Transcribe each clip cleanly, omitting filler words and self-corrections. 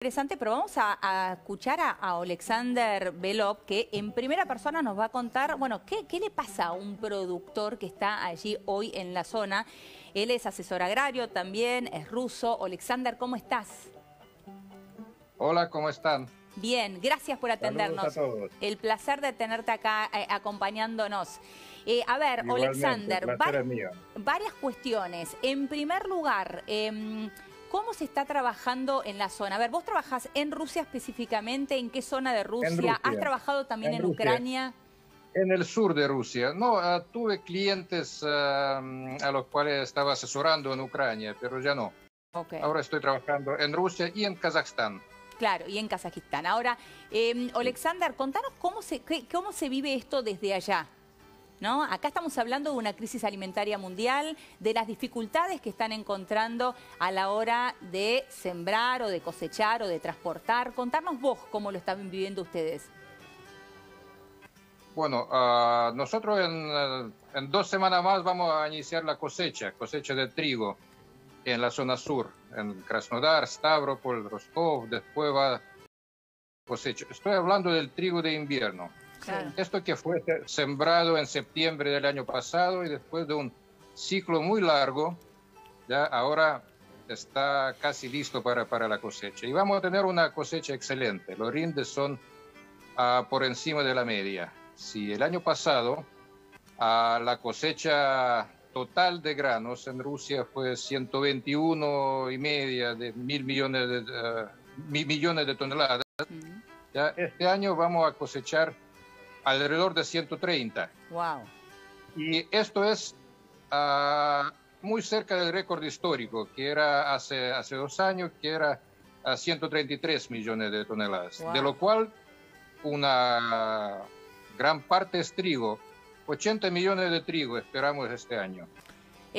Interesante, pero vamos a escuchar a Oleksandr Belov, que en primera persona nos va a contar, bueno, ¿qué le pasa a un productor que está allí hoy en la zona? Él es asesor agrario también, es ruso. Oleksandr, ¿cómo estás? Hola, ¿cómo están? Bien, gracias por atendernos. Saludos a todos. El placer de tenerte acá acompañándonos. A ver, Igualmente, el Oleksandr, placer es mío. varias cuestiones. En primer lugar, ¿cómo se está trabajando en la zona? A ver, vos trabajás en Rusia específicamente, ¿en qué zona de Rusia? En Rusia. ¿Has trabajado también en Ucrania? En el sur de Rusia. No, tuve clientes a los cuales estaba asesorando en Ucrania, pero ya no. Okay. Ahora estoy trabajando en Rusia y en Kazajstán. Claro, y en Kazajistán. Ahora, Oleksandr, contanos cómo se vive esto desde allá, ¿no? Acá estamos hablando de una crisis alimentaria mundial, de las dificultades que están encontrando a la hora de sembrar o de cosechar o de transportar. Contanos vos cómo lo están viviendo ustedes. Bueno, nosotros en 2 semanas más vamos a iniciar la cosecha de trigo en la zona sur, en Krasnodar, Stavropol, Rostov, después va cosecha. Estoy hablando del trigo de invierno. Claro. Esto que fue sembrado en septiembre del año pasado y después de un ciclo muy largo, ya ahora está casi listo para la cosecha. Y vamos a tener una cosecha excelente. Los rindes son por encima de la media. Si el año pasado la cosecha total de granos en Rusia fue 121,5 de millones de toneladas, ya este año vamos a cosechar alrededor de 130. Wow. Y esto es muy cerca del récord histórico, que era hace 2 años, que era 133 millones de toneladas. Wow. De lo cual una gran parte es trigo. 80 millones de trigo esperamos este año,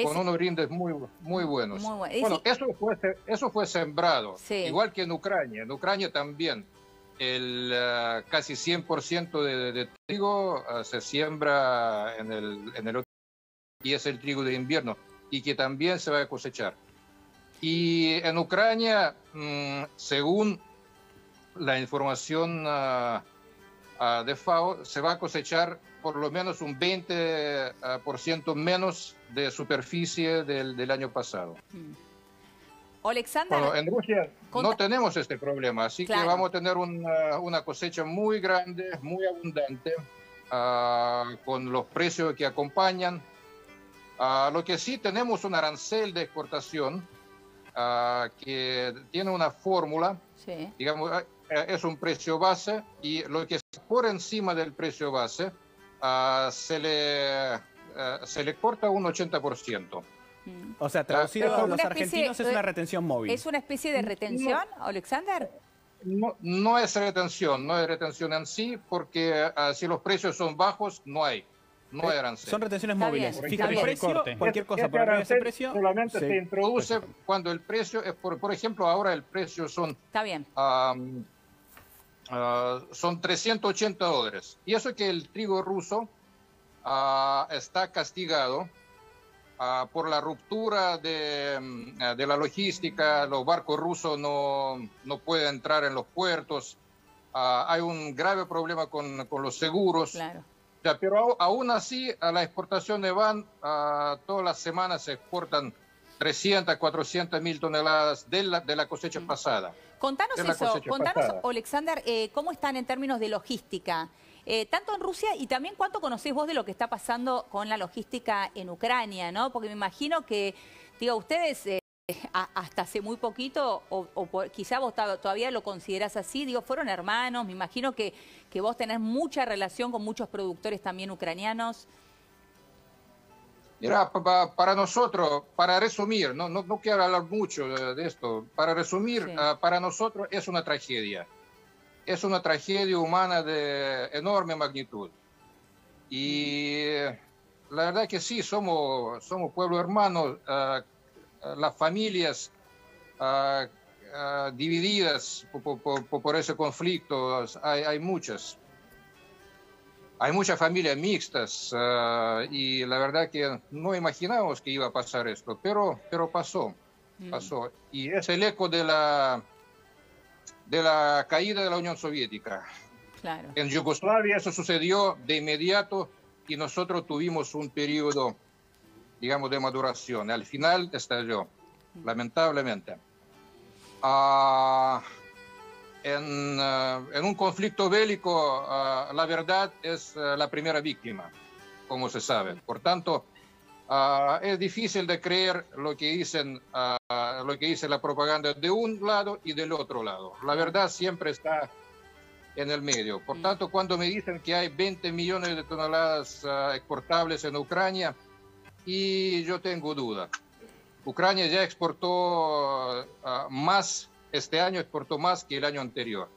con unos rindes muy buenos. Muy bueno. Bueno, eso fue sembrado, sí, igual que en Ucrania. En Ucrania también el casi 100% de trigo se siembra en el y es el trigo de invierno, y que también se va a cosechar. Y en Ucrania, según la información de FAO, se va a cosechar por lo menos un 20% menos de superficie del año pasado. Oleksandr, bueno, en Rusia no tenemos este problema, así claro, que vamos a tener una cosecha muy grande, muy abundante, con los precios que acompañan. Lo que sí tenemos un arancel de exportación que tiene una fórmula, sí, digamos, es un precio base, y lo que está por encima del precio base se le corta un 80%. O sea, traducido a los argentinos, es una retención móvil. ¿Es una especie de retención, Oleksandr? No es retención, no es retención en sí, porque si los precios son bajos, no hay arancel. Son retenciones móviles. Fija el precio, cualquier cosa por arriba de ese precio. Solamente se introduce cuando el precio es, por ejemplo, ahora el precio son... Está bien. Son $380. Y eso que el trigo ruso está castigado por la ruptura de la logística. Los barcos rusos no pueden entrar en los puertos. Hay un grave problema con los seguros. Claro. Ya, pero aún así, a las exportaciones van, todas las semanas se exportan 300, 400 mil toneladas de la cosecha pasada. Contanos eso, Oleksandr, ¿cómo están en términos de logística? Tanto en Rusia y también cuánto conocés vos de lo que está pasando con la logística en Ucrania, ¿no? Porque me imagino que, digo, ustedes hasta hace muy poquito, quizá vos todavía lo considerás así, digo, fueron hermanos, me imagino que vos tenés mucha relación con muchos productores también ucranianos. Mira, para nosotros, para resumir, no quiero hablar mucho de esto, para resumir, sí, para nosotros es una tragedia humana de enorme magnitud. Y la verdad que sí, somos pueblo hermano, las familias divididas por ese conflicto, hay muchas. Hay muchas familias mixtas y la verdad que no imaginábamos que iba a pasar esto, pero pasó. Y es el eco de de la caída de la Unión Soviética. Claro. En Yugoslavia eso sucedió de inmediato y nosotros tuvimos un periodo, digamos, de maduración. Al final estalló, lamentablemente. En un conflicto bélico, la verdad es la primera víctima, como se sabe. Por tanto, es difícil de creer lo que dicen, lo que dice la propaganda de un lado y del otro lado. La verdad siempre está en el medio. Por tanto, cuando me dicen que hay 20 millones de toneladas exportables en Ucrania, y yo tengo duda. Ucrania ya exportó más, este año exportó más que el año anterior.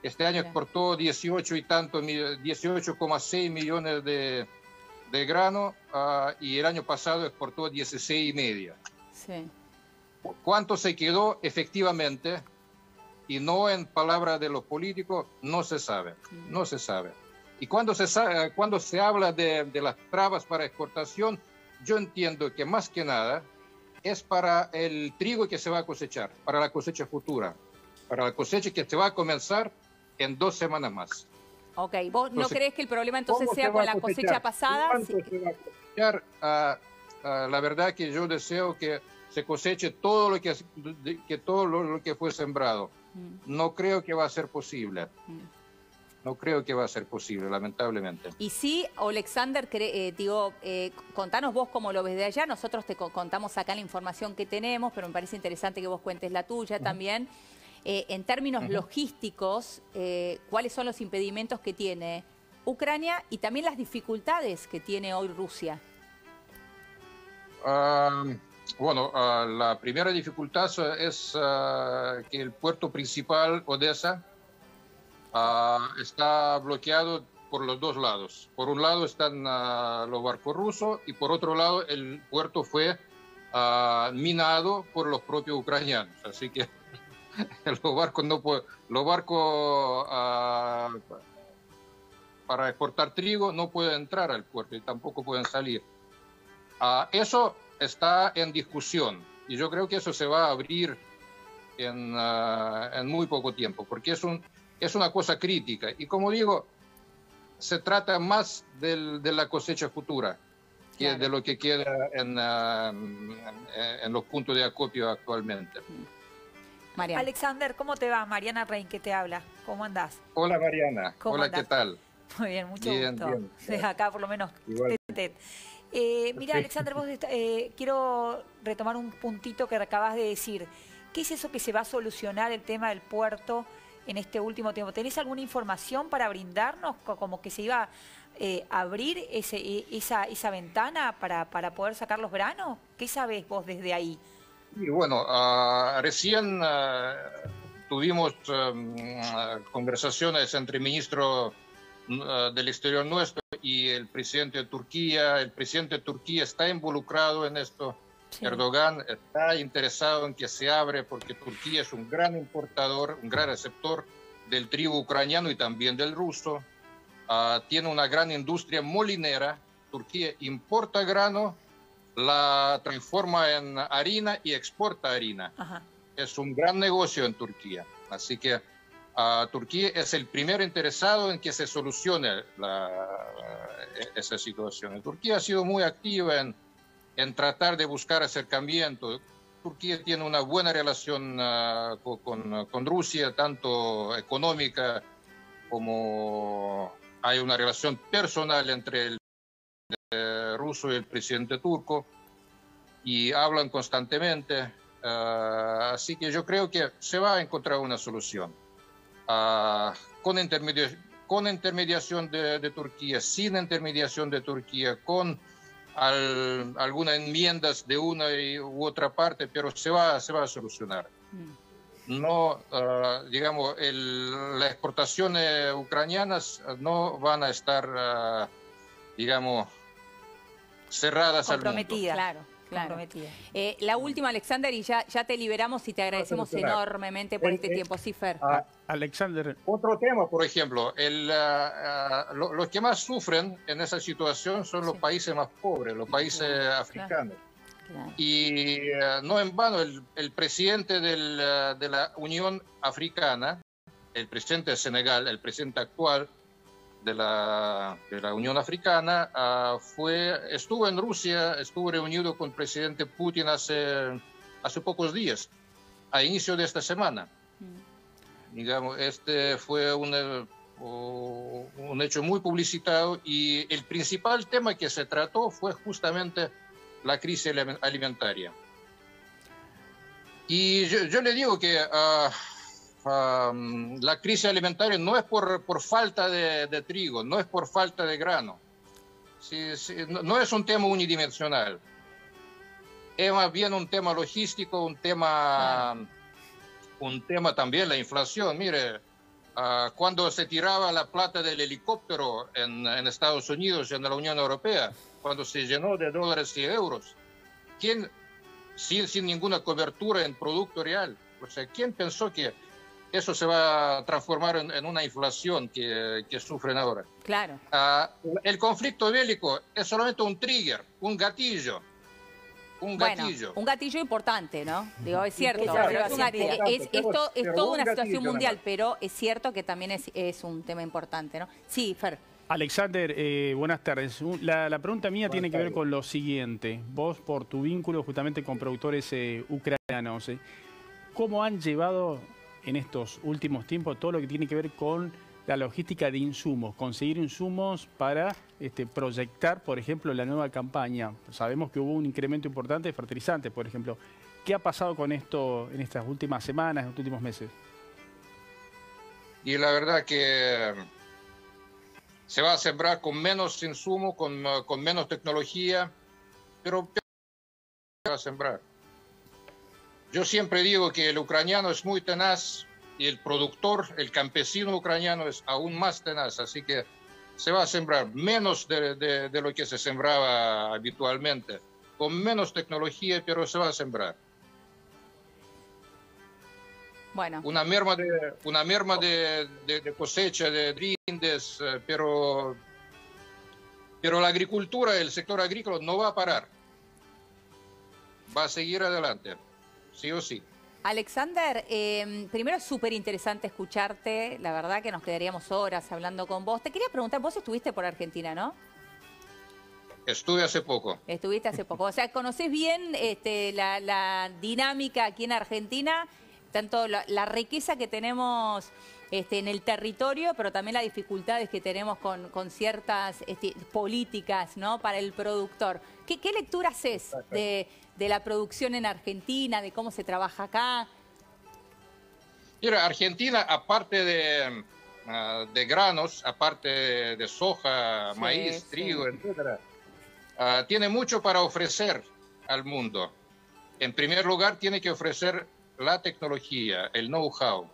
Este año exportó 18,6 millones de grano y el año pasado exportó 16,5. Sí. ¿Cuánto se quedó efectivamente? Y no en palabras de los políticos, no se sabe, no se sabe. Y cuando se habla de las trabas para exportación, yo entiendo que más que nada es para el trigo que se va a cosechar, para la cosecha futura, para la cosecha que se va a comenzar en 2 semanas más. Ok, ¿vos no crees que el problema entonces sea con la cosecha pasada? ¿Cuánto se va a cosechar? La verdad que yo deseo que se coseche todo lo que fue sembrado. No creo que va a ser posible. No creo que va a ser posible, lamentablemente. Y sí, Alexander, contanos vos cómo lo ves de allá. Nosotros te contamos acá la información que tenemos, pero me parece interesante que vos cuentes la tuya también. En términos logísticos, ¿cuáles son los impedimentos que tiene Ucrania y también las dificultades que tiene hoy Rusia? Bueno, la primera dificultad es que el puerto principal, Odessa, está bloqueado por los dos lados. Por un lado están los barcos rusos y por otro lado el puerto fue minado por los propios ucranianos. Así que los barcos para exportar trigo no pueden entrar al puerto y tampoco pueden salir. Eso está en discusión y yo creo que eso se va a abrir en muy poco tiempo, porque es una cosa crítica. Y como digo, se trata más de la cosecha futura que claro, de lo que queda en los puntos de acopio actualmente. Mariana. Alexander, ¿cómo te va? Mariana Rein, que te habla. ¿Cómo andás? Hola, Mariana. Hola, ¿qué tal? Muy bien, mucho gusto. Bien. Acá por lo menos. Mira, Alexander, vos quiero retomar un puntito que acabas de decir. ¿Qué es eso que se va a solucionar el tema del puerto en este último tiempo? ¿Tenés alguna información para brindarnos? Como que se iba a abrir esa ventana para poder sacar los granos. ¿Qué sabés vos desde ahí? Y bueno, recién tuvimos conversaciones entre el ministro del Exterior nuestro y el presidente de Turquía. El presidente de Turquía está involucrado en esto. Sí. Erdogan está interesado en que se abre porque Turquía es un gran importador, un gran receptor del trigo ucraniano y también del ruso. Tiene una gran industria molinera. Turquía importa grano, la transforma en harina y exporta harina. Ajá. Es un gran negocio en Turquía. Así que Turquía es el primer interesado en que se solucione esa situación. Turquía ha sido muy activa en tratar de buscar acercamiento. Turquía tiene una buena relación con Rusia, tanto económica como hay una relación personal entre el ruso y el presidente turco y hablan constantemente. Así que yo creo que se va a encontrar una solución con intermediación de Turquía, sin intermediación de Turquía, con algunas enmiendas de una u otra parte, pero se va a solucionar. No, digamos, las exportaciones ucranianas no van a estar, digamos, cerradas al mundo. Claro. La última, Alexander, y ya te liberamos y te agradecemos enormemente por este tiempo. Sí, Fer. Alexander. Otro tema, por ejemplo, los que más sufren en esa situación son los países más pobres, los países africanos. Claro. Y no en vano el presidente de la Unión Africana el presidente de Senegal, el presidente actual de la Unión Africana, estuvo en Rusia, estuvo reunido con el presidente Putin hace pocos días, a inicio de esta semana. Digamos, este fue un hecho muy publicitado y el principal tema que se trató fue justamente la crisis alimentaria. Y yo le digo que la crisis alimentaria no es por falta de trigo, no es por falta de grano. No es un tema unidimensional. Es más bien un tema logístico, un tema también la inflación. Mire, cuando se tiraba la plata del helicóptero en Estados Unidos, en la Unión Europea, cuando se llenó de dólares y euros, sin ninguna cobertura en producto real, o sea, ¿quién pensó que eso se va a transformar en una inflación que sufren ahora? Claro. El conflicto bélico es solamente un trigger, un gatillo. Bueno, un gatillo importante, ¿no? Digo, es cierto. Esto es toda una situación mundial, pero es cierto que también es un tema importante, ¿no? Sí, Fer. Alexander, buenas tardes. La pregunta mía tiene que ver con lo siguiente. Vos, por tu vínculo justamente con productores ucranianos, ¿cómo han llevado en estos últimos tiempos todo lo que tiene que ver con la logística de insumos, conseguir insumos para proyectar, por ejemplo, la nueva campaña? Sabemos que hubo un incremento importante de fertilizantes, por ejemplo. ¿Qué ha pasado con esto en estas últimas semanas, en los últimos meses? Y la verdad que se va a sembrar con menos insumo, con menos tecnología, pero se va a sembrar. Yo siempre digo que el ucraniano es muy tenaz y el productor, el campesino ucraniano es aún más tenaz, así que se va a sembrar menos de lo que se sembraba habitualmente, con menos tecnología, pero se va a sembrar. Bueno. Una merma de cosecha, de brindes, pero la agricultura, el sector agrícola no va a parar. Va a seguir adelante, sí o sí. Alexander, primero es súper interesante escucharte, la verdad que nos quedaríamos horas hablando con vos. Te quería preguntar, vos estuviste por Argentina, ¿no? Estuve hace poco. Estuviste hace poco, o sea, ¿conocés bien la dinámica aquí en Argentina? Tanto la riqueza que tenemos en el territorio, pero también las dificultades que tenemos con ciertas políticas, ¿no?, para el productor. ¿Qué lectura haces de la producción en Argentina, de cómo se trabaja acá? Mira, Argentina, aparte de granos, aparte de soja, maíz, trigo, etcétera, tiene mucho para ofrecer al mundo. En primer lugar, tiene que ofrecer la tecnología, el know-how.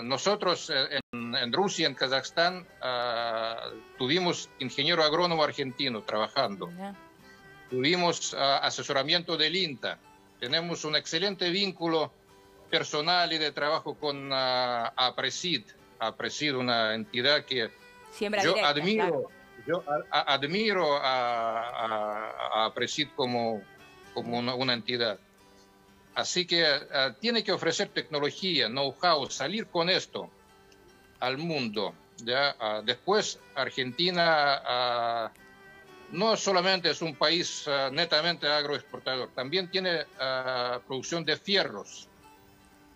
Nosotros en Rusia, en Kazajstán, tuvimos ingeniero agrónomo argentino trabajando. Tuvimos asesoramiento del INTA. Tenemos un excelente vínculo personal y de trabajo con APRESID. APRESID, una entidad que yo admiro. Claro. Yo admiro a APRESID como una entidad. Así que tiene que ofrecer tecnología, know-how, salir con esto al mundo. ¿Ya? Después, Argentina no solamente es un país netamente agroexportador, también tiene producción de fierros,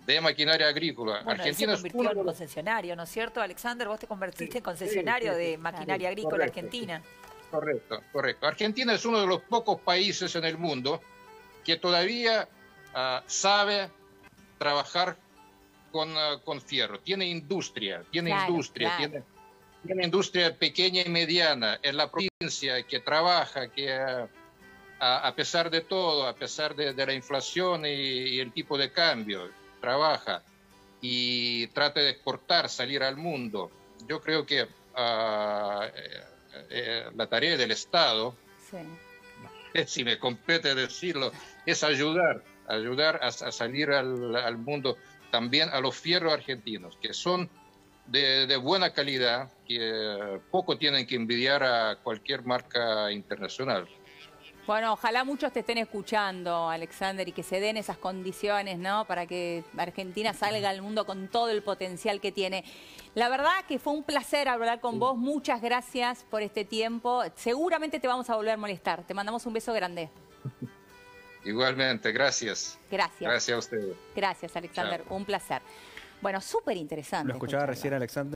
de maquinaria agrícola. Bueno, Argentina se convirtió en concesionario, ¿no es cierto, Alexander? Vos te convertiste en concesionario de maquinaria agrícola argentina. Correcto, correcto. Argentina es uno de los pocos países en el mundo que todavía sabe trabajar con fierro. Tiene industria, tiene industria pequeña y mediana en la provincia que trabaja, que a pesar de todo, a pesar de la inflación y el tipo de cambio, trabaja y trata de exportar, salir al mundo. Yo creo que la tarea del Estado, si me compete decirlo, es ayudar a salir al mundo, también a los fierros argentinos, que son de buena calidad, que poco tienen que envidiar a cualquier marca internacional. Bueno, ojalá muchos te estén escuchando, Alexander, y que se den esas condiciones, ¿no? Para que Argentina salga al mundo con todo el potencial que tiene. La verdad que fue un placer hablar con vos. Muchas gracias por este tiempo. Seguramente te vamos a volver a molestar. Te mandamos un beso grande. Igualmente, gracias. Gracias. Gracias a ustedes. Gracias, Alexander. Chao. Un placer. Bueno, súper interesante. Lo escuchaba recién, Alexander.